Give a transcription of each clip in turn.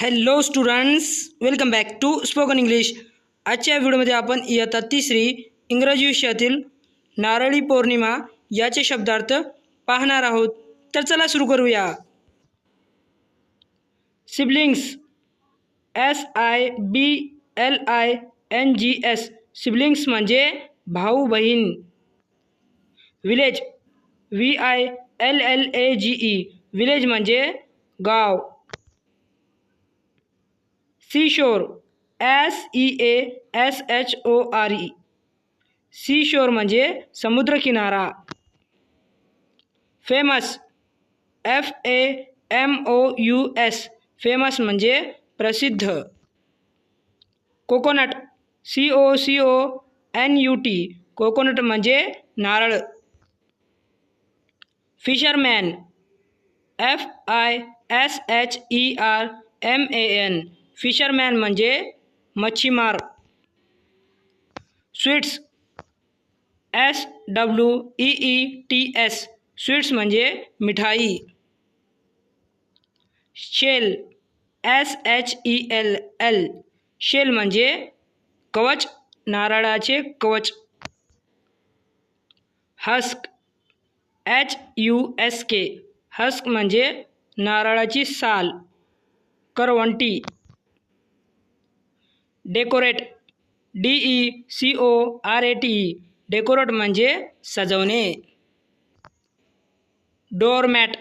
Hello students, welcome back to spoken English. आजच्या व्हिडिओमध्ये आपण इयत्ता तिसरी इंग्रजी विषयातील नारळी पौर्णिमा याचे शब्दार्थ पाहणार आहोत. तर चला सुरू करूया. सिबलिंग्स, SIBLINGS, सिबलिंग्स म्हणजे भाऊ बहीण. विलेज, VILLAGE, विलेज म्हणजे गाव. सीशोर, SEASHORE, सीशोर म्हणजे समुद्रकिनारा. फेमस, FAMOUS, फेमस म्हणजे प्रसिद्ध. कोकोनट, COCONUT, कोकोनट म्हणजे नारळ. फिशरमॅन, FISHERMAN, फिशरमॅन म्हणजे मच्छीमार. स्वीट्स, SWEETS, स्वीट्स म्हणजे मिठाई. शेल, SHELL, शेल म्हणजे कवच, नारळाचे कवच. हस्क, HUSK, हस्क म्हणजे नारळाची साल, करवंटी. डेकोरेट, DECORATE, डेकोरेट म्हणजे सजवणे. डोअरमॅट,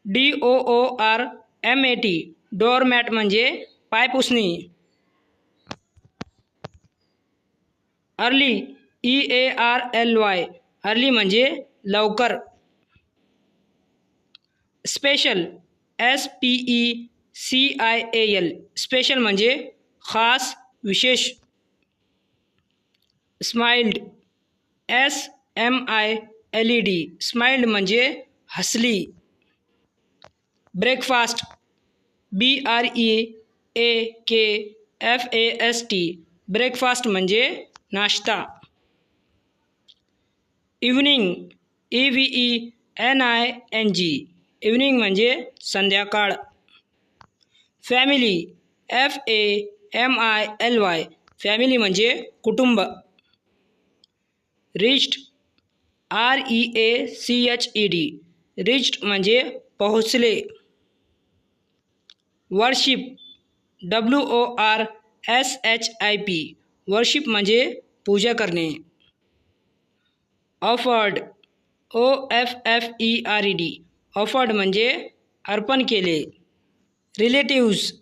DOORMAT, डोअरमॅट म्हणजे पायपुसणी. अर्ली, EARLY, अर्ली म्हणजे लवकर. स्पेशल, SPECIAL, स्पेशल म्हणजे खास, विशेष. स्माइल्ड, SMILED, स्माइल्ड म्हणजे हसली. ब्रेकफास्ट, BREAKFAST, ब्रेकफास्ट म्हणजे नाश्ता. इव्हनिंग, EVENING, इव्हनिंग म्हणजे संध्याकाळ. फॅमिली, FAMILY, फॅमिली म्हणजे कुटुंब. रिच्ड, REACHED, रिच्ड म्हणजे पोहोचले. वर्शिप, WORSHIP, वर्शिप म्हणजे पूजा करणे. ऑफर्ड, OFFERD, ऑफर्ड म्हणजे अर्पण केले. रिलेटिव्स,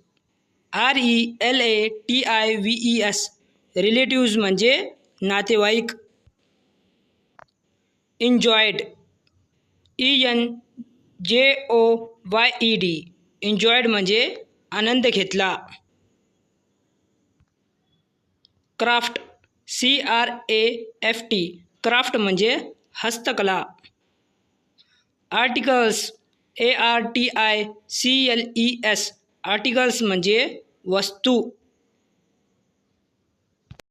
RELATIVES, रिलेटिव्स म्हणजे नातेवाईक. एन्जॉयड, ENJOYED, एन्जॉयड म्हणजे आनंद घेतला. क्राफ्ट, CRAFT, क्राफ्ट म्हणजे हस्तकला. आर्टिकल्स, ARTICLES, आर्टिकल्स म्हणजे वस्तू.